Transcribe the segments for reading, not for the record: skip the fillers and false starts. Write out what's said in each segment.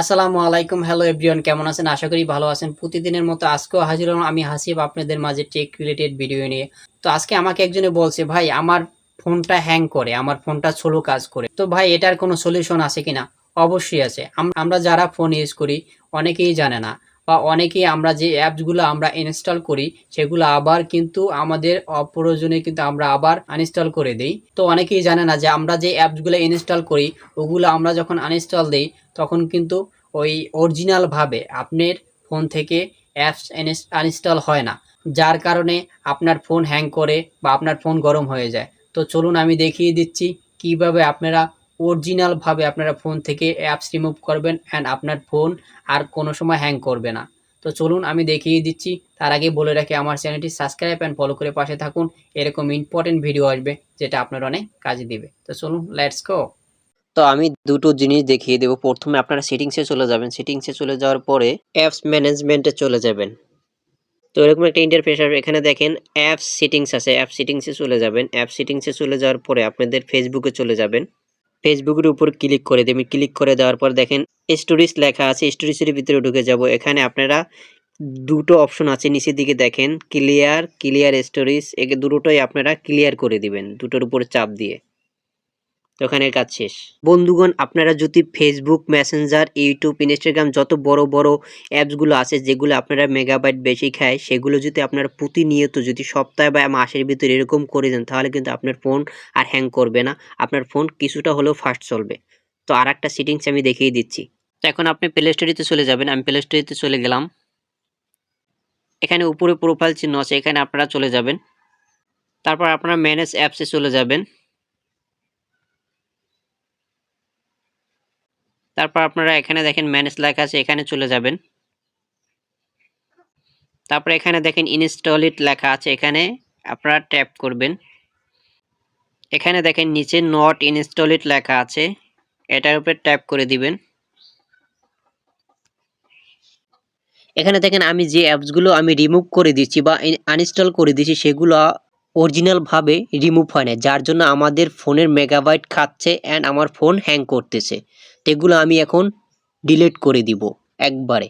আসসালামু আলাইকুম, hello everyone, কেমন আছেন? আশা করি ভালো আছেন। প্রতিদিনের মতো আজকেও হাজির হলাম আমি হাসিব আপনাদের মাঝে টেক রিলেটেড ভিডিও নিয়ে। তো আজকে আমাকে একজনে বলছে, ভাই আমার ফোনটা হ্যাং করে, আমার ফোনটা স্লো কাজ করে। তো ভাই এটার কোনো সলিউশন আছে কিনা? অবশ্যই আছে। আমরা যারা ফোন ইউজ করি অনেকেই জানে না, বা অনেকেই আমরা যে অ্যাপসগুলো আমরা ইনস্টল করি সেগুলো আবার কিন্তু আমাদের অপ্রয়োজনে কিন্তু আমরা আবার আনইনস্টল করে দেই। তো অনেকেই জানে না যে আমরা যে অ্যাপসগুলো ইনস্টল করি ওগুলো আমরা যখন আনইনস্টল দেই তখন কিন্তু ওই অরিজিনাল ভাবে আপনার ফোন থেকে অ্যাপস আনইনস্টল হয় না, যার কারণে আপনার ফোন হ্যাং করে বা আপনার ফোন গরম হয়ে যায়। তো চলুন আমি দেখিয়ে দিচ্ছি কিভাবে আপনারা অরিজিনাল ভাবে আপনারা ফোন থেকে অ্যাপস রিমুভ করবেন অ্যান্ড আপনার ফোন আর কোনো সময় হ্যাং করবে না। তো চলুন আমি দেখিয়ে দিচ্ছি। তার আগে বলে রাখি, আমার চ্যানেলটি সাবস্ক্রাইব অ্যান্ড ফলো করে পাশে থাকুন। এরকম ইম্পর্টেন্ট ভিডিও আসবে যেটা আপনার অনেক কাজে দিবে। তো চলুন, লেটস গো। তো আমি দুটো জিনিস দেখিয়ে দেবো। প্রথমে আপনারা সেটিংসে চলে যাবেন। সেটিংসে চলে যাওয়ার পরে অ্যাপস ম্যানেজমেন্টে চলে যাবেন। তো এরকম একটা ইন্টারফেস আসবে। এখানে দেখেন অ্যাপস সেটিংস আছে, অ্যাপ সেটিংসে চলে যাবেন। অ্যাপ সেটিংসে চলে যাওয়ার পরে আপনাদের ফেসবুকে চলে যাবেন। ফেসবুকের উপর ক্লিক করে দেবেন। ক্লিক করে দেওয়ার পর দেখেন স্টোরিজ লেখা আছে, স্টোরিজের ভিতরে ঢুকে যাব। এখানে আপনারা দুটো অপশন আছে, নিচের দিকে দেখেন ক্লিয়ার স্টোরিজ, একে দুটোই আপনারা ক্লিয়ার করে দিবেন দুটোর উপর চাপ দিয়ে। তো ওখানের কাজ শেষ। বন্ধুগণ, আপনারা যদি ফেসবুক, মেসেঞ্জার, ইউটিউব, ইনস্টাগ্রাম যত বড় বড় অ্যাপসগুলো আছে যেগুলো আপনারা মেগাবাইট বেশি খায়, সেগুলো যদি আপনারা প্রতিনিয়ত যদি সপ্তাহে বা মাসের ভিতরে এরকম করে দেন তাহলে কিন্তু আপনার ফোন আর হ্যাং করবে না, আপনার ফোন কিছুটা হলেও ফাস্ট চলবে। তো আর একটা সেটিংস আমি দেখিয়ে দিচ্ছি। তো এখন আপনি প্লে স্টোরিতে চলে যাবেন। আমি প্লে স্টোরিতে চলে গেলাম। এখানে উপরে প্রোফাইল চিহ্ন আছে, এখানে আপনারা চলে যাবেন। তারপর আপনারা ম্যানেজ অ্যাপসে চলে যাবেন। তারপর আপনারা এখানে দেখেন ম্যানেজ লেখা আছে, এখানে চলে যাবেন। তারপরে এখানে দেখেন ইনস্টল ইট লেখা আছে, এখানে আপনারা ট্যাপ করবেন। এখানে দেখেন নিচে নট ইনস্টল ইট লেখা আছে, এটার উপরে ট্যাপ করে দিবেন। এখানে দেখেন আমি যে অ্যাপসগুলো আমি রিমুভ করে দিচ্ছি বা আনইনস্টল করে দিচ্ছি সেগুলো অরিজিনাল ভাবে রিমুভ হয় না, যার জন্য আমাদের ফোনের মেগাবাইট খাচ্ছে অ্যান্ড আমার ফোন হ্যাং করতেছে। তো এগুলো আমি এখন ডিলিট করে দিব একবারে।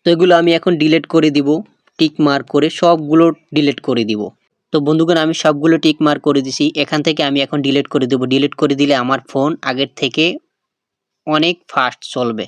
তো এগুলো আমি এখন ডিলিট করে দিব, টিক মার্ক করে সবগুলো ডিলিট করে দিব। তো বন্ধুগণ, আমি সবগুলো টিক মার্ক করে দিছি। এখান থেকে আমি এখন ডিলিট করে দেব। ডিলিট করে দিলে আমার ফোন আগের থেকে অনেক ফাস্ট চলবে।